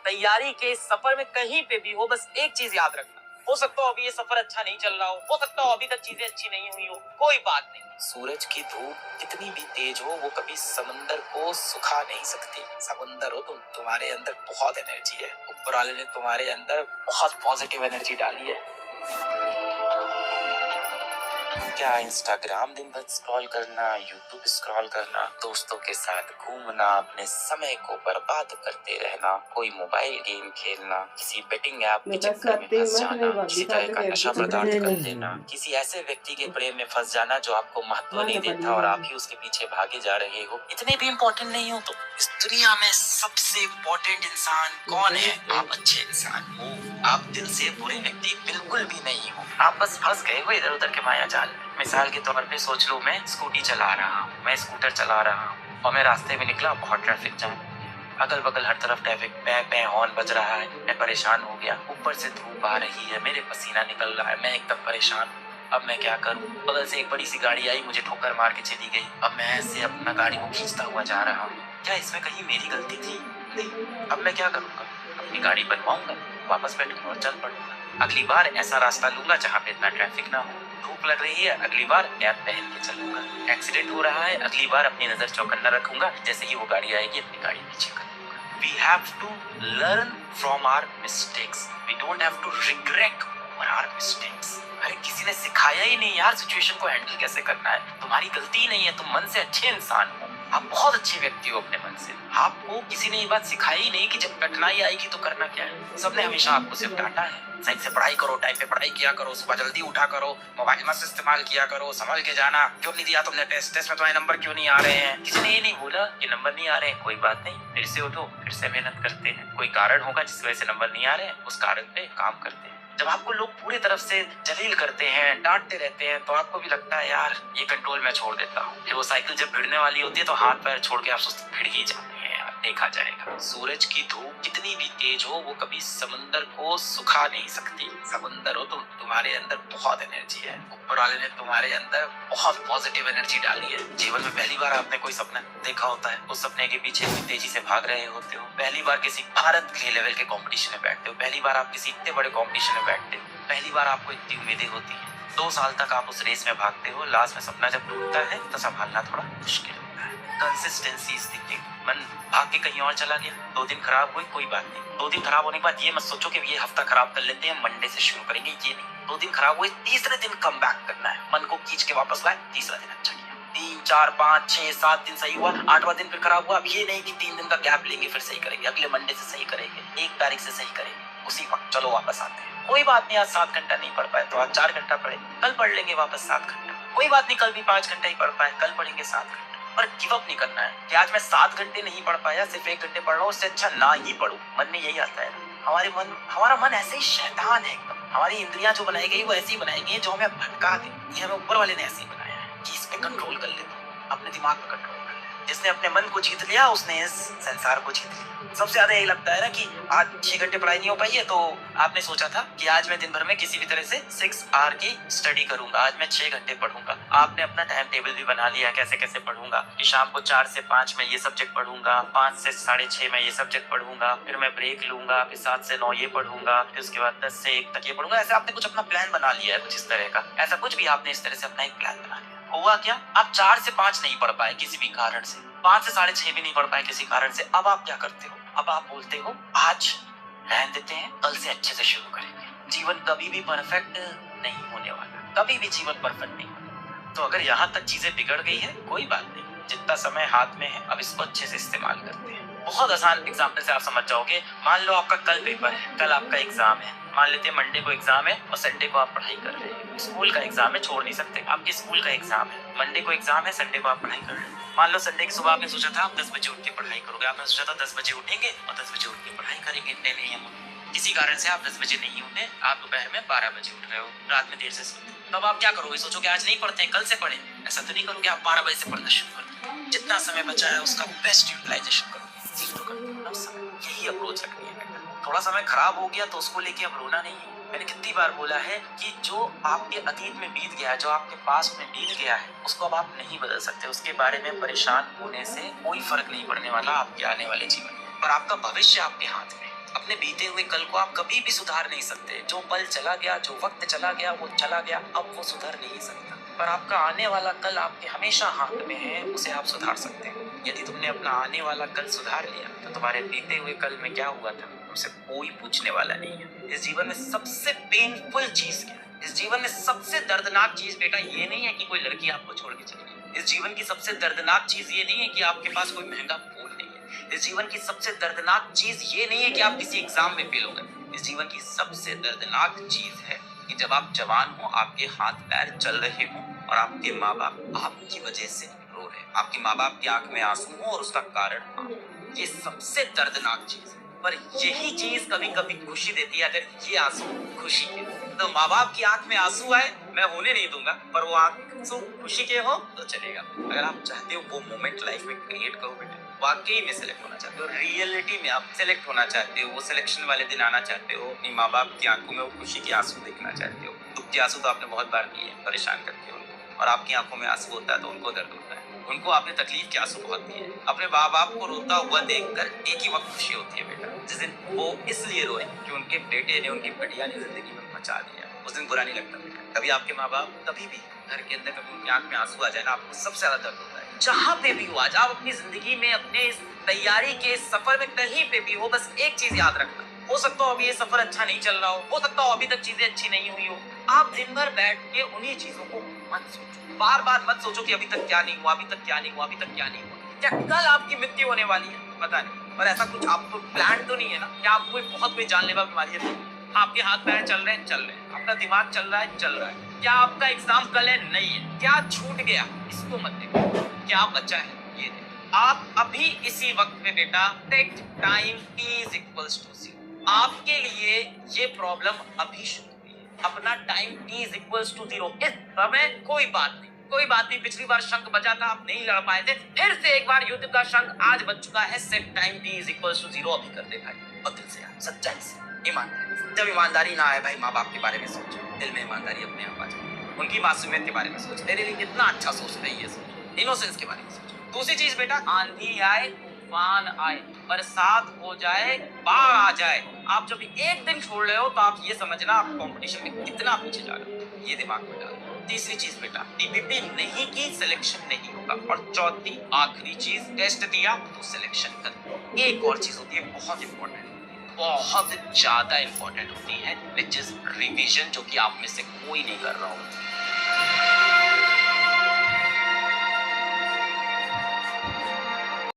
तैयारी के इस सफर में कहीं पे भी हो, बस एक चीज याद रखना, हो सकता हो अभी ये सफर अच्छा नहीं चल रहा हो सकता हो अभी तक चीजें अच्छी नहीं हुई हो, कोई बात नहीं। सूरज की धूप कितनी भी तेज हो वो कभी समंदर को सुखा नहीं सकती। समंदर हो तुम, तुम्हारे अंदर बहुत एनर्जी है, ऊपर वाले ने तुम्हारे अंदर बहुत पॉजिटिव एनर्जी डाली है। क्या इंस्टाग्राम दिन भर स्क्रॉल करना, यूट्यूब स्क्रॉल करना, दोस्तों के साथ घूमना, अपने समय को बर्बाद करते रहना, कोई मोबाइल गेम खेलना, किसी बेटिंग ऐप के चक्कर में फंस जाना, किसी तरह का नशा पदार्थ कर लेना, किसी ऐसे व्यक्ति के प्रेम में फंस जाना जो आपको महत्व नहीं देता और आप ही उसके पीछे भागे जा रहे हो, इतने भी इम्पोर्टेंट नहीं हो तो इस दुनिया में सबसे इम्पोर्टेंट इंसान कौन है? आप अच्छे इंसान हो, आप दिल से बुरे व्यक्ति बिल्कुल भी नहीं हो, आप बस फंस गए हो इधर उधर के माया जाल में। मिसाल के तौर पे सोच लो, मैं स्कूटी चला रहा हूँ, मैं स्कूटर चला रहा हूँ और मैं रास्ते में निकला, बहुत ट्रैफिक जाम, अगल बगल हर तरफ ट्रैफिक, पे हॉर्न बज रहा है, मैं परेशान हो गया, ऊपर से धूप आ रही है, मेरे पसीना निकल रहा है, मैं एकदम परेशान हूँ। अब मैं क्या करूँ? बगल से एक बड़ी सी गाड़ी आई, मुझे ठोकर मार के चली गई। अब मैं ऐसे अपना गाड़ी को खींचता हुआ जा रहा हूँ, क्या इसमें कहीं मेरी गलती थी? नहीं। अब मैं क्या करूँगा? अपनी गाड़ी बनवाऊंगा, वापस बैठूंगा और चल पड़ूंगा। अगली बार ऐसा रास्ता लूंगा जहाँ पे इतना ट्रैफिक ना हो। धूप लग रही है, अगली बार कैप पहन के चलूंगा। एक्सीडेंट हो रहा है, अगली बार अपनी नजर चौकन्ना रखूंगा, जैसे ही वो गाड़ी आएगी अपनी गाड़ी पीछे कर लूंगा। We have to learn from our mistakes. We don't have to regret over our mistakes. अरे किसी ने सिखाया ही नहीं यार सिचुएशन को हैंडल कैसे करना है। तुम्हारी गलती ही नहीं है, तुम मन से अच्छे इंसान हो, आप बहुत अच्छे व्यक्ति हो अपने मन से। आपको किसी ने ये बात सिखाई ही नहीं कि जब कठिनाई आएगी तो करना क्या है। सबने हमेशा आपको सिर्फ डांटा है, सही से पढ़ाई करो, टाइम पे पढ़ाई किया करो, सुबह जल्दी उठा करो, मोबाइल मत इस्तेमाल किया करो, संभल के जाना, क्यों नहीं दिया तुमने टेस्ट में तुम्हारे नंबर क्यों नहीं आ रहे हैं। किसी ने ये नहीं बोला कि नंबर नहीं आ रहे हैं, कोई बात नहीं, फिर से उठो, फिर से मेहनत करते हैं। कोई कारण होगा जिस वजह से नंबर नहीं आ रहे हैं, उस कारण पे काम करते हैं। जब आपको लोग पूरी तरफ से जलील करते हैं, डांटते रहते हैं, तो आपको भी लगता है यार ये कंट्रोल मैं छोड़ देता हूँ। फिर वो साइकिल जब भिड़ने वाली होती है तो हाथ पैर छोड़ के आप सोचते भिड़ ही जाते हैं यार, देखा जाएगा। सूरज की धूप कितनी भी तेज हो वो कभी समंदर को सुखा नहीं सकती। समंदर हो तुम, तुम्हारे अंदर बहुत एनर्जी है, ऊपर वाले ने तुम्हारे अंदर बहुत पॉजिटिव एनर्जी डाली है। जीवन में पहली बार आपने कोई सपना देखा होता है, उस सपने के पीछे इतनी तेजी से भाग रहे होते हो। पहली बार किसी भारत के लेवल के कंपटीशन में बैठते हो, पहली बार आप किसी इतने बड़े कंपटीशन में बैठते हो, पहली बार आपको इतनी उम्मीदें होती हैं। 2 साल तक आप उस रेस में भागते हो, लास्ट में सपना जब टूटता है तो संभालना थोड़ा मुश्किल होता है। Consistency is the thing. मन भाग के कहीं और चला गया, 2 दिन खराब हुए, कोई बात नहीं। 2 दिन खराब होने के बाद ये मत सोचो कि ये हफ्ता खराब कर लेते हैं, मंडे से शुरू करेंगे, ये नहीं। 2 दिन खराब हुए, तीसरे दिन कम बैक करना है, मन को खींच के वापस लाए, तीसरा दिन अच्छा किया। 3, 4, 5, 6, 7 दिन सही हुआ, 8वां दिन फिर खराब हुआ। अब ये नहीं कि 3 दिन का गैप लेंगे फिर सही करेंगे, अगले मंडे से सही करेंगे, 1 तारीख से सही करेंगे, उसी वक्त चलो वापस आते हैं। कोई बात नहीं, आज 7 घंटा नहीं पढ़ पाए तो आज 4 घंटा पढ़े, कल पढ़ लेंगे वापस 7 घंटा। कोई बात नहीं, कल भी 5 घंटा ही पढ़ पाए, कल पढ़ेंगे 7 घंटा। पर गिव अप नहीं करना है कि आज मैं 7 घंटे नहीं पढ़ पाया, सिर्फ 1 घंटे पढ़ रहा हूँ, उससे अच्छा ना ही पढ़ूं। मन में यही आता है। हमारा मन ऐसे ही शैतान है एकदम। हमारी इंद्रियां जो बनाई गई वो ऐसी बनाई गई जो हमें भटका दे। ये हमें ऊपर वाले ने ऐसे ही बनाया है कि इस पे कंट्रोल कर ले, अपने दिमाग पे कंट्रोल कर ले। जिसने अपने मन को जीत लिया उसने इस संसार को जीत लिया। सबसे ज्यादा यही लगता है ना कि आज 6 घंटे पढ़ाई नहीं हो पाई है, तो आपने सोचा था कि आज मैं दिन भर में किसी भी तरह से 6 आवर की स्टडी करूंगा, आज मैं 6 घंटे पढ़ूंगा। आपने अपना टाइम टेबल भी बना लिया, कैसे कैसे पढ़ूंगा, कि शाम को 4 से 5 में ये सब्जेक्ट पढ़ूंगा, 5 से 6:30 में ये सब्जेक्ट पढ़ूंगा, फिर मैं ब्रेक लूंगा, फिर 7 से 9 ये पढ़ूंगा, फिर उसके बाद 10 से 1 तक ये पढ़ूंगा। ऐसे आपने कुछ अपना प्लान बना लिया है, कुछ इस तरह का। ऐसा कुछ भी आपने इस तरह से अपना एक प्लान बना लिया। हुआ क्या? आप 4 से 5 नहीं पढ़ पाए किसी भी कारण से, 5 से 6:30 भी नहीं पढ़ पाए किसी कारण से। अब आप क्या करते हो? अब आप बोलते हो आज रहने देते हैं, कल से अच्छे से शुरू करेंगे। जीवन कभी भी परफेक्ट नहीं होने वाला, कभी भी जीवन परफेक्ट नहीं होने। तो अगर यहाँ तक चीजें बिगड़ गई है, कोई बात नहीं, जितना समय हाथ में है अब इसको अच्छे से इस्तेमाल करते हैं। बहुत आसान एग्जाम्पल से आप समझ जाओगे। मान लो आपका कल पेपर है, कल आपका एग्जाम है, मान लेते हैं मंडे को एग्जाम है और संडे को आप पढ़ाई कर रहे हैं। स्कूल का एग्जाम है, छोड़ नहीं सकते, आपके स्कूल का एग्जाम है, मंडे को एग्जाम है, संडे को आप पढ़ाई कर रहे हैं। मान लो संडे की सुबह आपने सोचा था आप 10 बजे उठ के पढ़ाई करोगे, आपने सोचा था 10 बजे उठेंगे और 10 बजे उठ के पढ़ाई करेंगे, 10 AM। किसी कारण से आप 10 बजे नहीं उठे, आप दोपहर में 12 बजे उठ रहे हो, रात में देर से सोते। तब आप क्या करोगे? सोचोगे आज नहीं पढ़ते हैं, कल से पढ़े। ऐसा तो नहीं करोगे, आप 12 बजे से पढ़ना शुरू कर दो। जितना समय बचा है उसका बेस्ट यूटिलाइजेशन करो, यही अप्रोच रखनी है। थोड़ा समय खराब हो गया तो उसको लेके अब रोना नहीं है। मैंने कितनी बार बोला है कि जो आपके अतीत में बीत गया है, जो आपके पास्ट में बीत गया है, उसको अब आप नहीं बदल सकते। उसके बारे में परेशान होने से कोई फर्क नहीं पड़ने वाला आपके आने वाले जीवन में। पर आपका भविष्य आपके हाथ में। अपने बीते हुए कल को आप कभी भी सुधार नहीं सकते। जो पल चला गया, जो वक्त चला गया, वो चला गया, अब वो सुधर नहीं सकता। पर आपका आने वाला कल आपके हमेशा हाथ में है, उसे आप सुधार सकते हैं। यदि तुमने अपना आने वाला कल सुधार लिया तो तुम्हारे बीते हुए कल में क्या हुआ था तुमसे कोई पूछने वाला नहीं है। इस जीवन में सबसे पेनफुल चीज क्या है? इस जीवन में सबसे दर्दनाक चीज बेटा ये नहीं है कि कोई लड़की आपको छोड़ के चली गई। इस जीवन की सबसे दर्दनाक चीज ये नहीं है कि आपके पास कोई महंगा फोन नहीं है। इस जीवन की सबसे दर्दनाक चीज ये नहीं है कि आप किसी एग्जाम में फेल हो गए। इस जीवन की सबसे दर्दनाक चीज है कि जब आप जवान हो, आपके हाथ पैर चल रहे हो और आपके माँ बाप आपकी वजह से रो रहे हैं, आपके माँ बाप की आंख में आंसू हो और उसका कारण आप। ये सबसे दर्दनाक चीज है। पर यही चीज कभी कभी खुशी देती है। अगर ये आंसू खुशी के तो माँ बाप की आंख में आंसू आए मैं होने नहीं दूंगा, पर वो आंसू खुशी के हो तो चलेगा। अगर आप चाहते हो वो मोमेंट लाइफ में क्रिएट करो बेटा, वाकई में सिलेक्ट होना चाहते हो, रियलिटी में आप सिलेक्ट होना चाहते हो, वो सिलेक्शन वाले दिन आना चाहते हो, अपनी माँ बाप की आंखों में वो खुशी के आंसू देखना चाहते हो। दुख के आंसू तो आपने बहुत बार दिए, परेशान करते हो उनको, और आपकी आंखों में आंसू होता है तो उनको दर्द होता है। उनको आपने तकलीफ के आंसू बहुत दिए। अपने माँ बाप को रोता हुआ देखकर एक ही वक्त खुशी होती है बेटा, जिस दिन वो इसलिए रोए कि उनके बेटे ने, उनकी बेटिया ने जिंदगी में बचा दिया, उस दिन बुरा नहीं लगता बेटा। कभी आपके माँ बाप कभी भी घर के अंदर कभी उनकी आंख में आंसू आ जाए ना, आपको सबसे ज्यादा दर्द होता है। जहाँ पे भी हो आज आप अपनी जिंदगी में, अपने इस तैयारी के सफर में कहीं पे भी हो, बस एक चीज याद रखना, हो सकता हो अभी ये सफर अच्छा नहीं चल रहा हो सकता हो अभी तक चीजें अच्छी नहीं हुई हो, आप दिन भर बैठ के उन्हीं चीजों को मत सोचो, बार बार मत सोचो कि अभी तक क्या नहीं हुआ, अभी तक क्या नहीं हुआ, अभी तक क्या नहीं हुआ। क्या कल आपकी मृत्यु होने वाली है? पता नहीं, पर ऐसा कुछ आपको प्लान तो नहीं है ना कि आपको कोई जानलेवा बीमारी है? आपके हाथ पैर चल रहे हैं, आपका दिमाग चल रहा है। क्या आपका एग्जाम कल है? नहीं है। क्या छूट गया? इसको मत देखो, क्या बचा है ये देखो। आप अभी इसी वक्त में बेटा take time t is equals to 0। आपके लिए ये प्रॉब्लम अभी शुरू हुई है। अपना time t is equals to 0। इस समय कोई बात नहीं। पिछली बार शंख बजा था, आप नहीं लड़ पाए थे, फिर से एक बार युद्ध का शंख आज बज चुका है। Set time t is equals to 0 अभी कर दे भाई, और दिल से, सच्चाई से, ईमानदारी से। जब ईमानदारी ना आए भाई, माँ बाप के बारे में सोचो, दिल में ईमानदारी अपने आप आ जाए, उनकी मासूमियत के बारे में सोचो, तेरे लिए कितना अच्छा सोच रही है, सोचो, इनोसेंस के बारे में सोचो। दूसरी चीज बेटा, आंधी आए, तूफान आए, बरसात हो जाए, बाढ़ आ जाए, आप जब एक दिन छोड़ रहे हो तो आप ये समझना आप कंपटीशन में कितना पीछे जा रहे हो, ये दिमाग में डालो। तीसरी चीज बेटा, टीपीपी नहीं की सिलेक्शन नहीं होगा। और चौथी आखिरी चीज, टेस्ट दिया तो सिलेक्शन कर। एक और चीज होती है बहुत इंपॉर्टेंट, बहुत ज्यादा इंपॉर्टेंट होती है, विच इज रिवीजन, जो कि आप में से कोई नहीं कर रहा हो।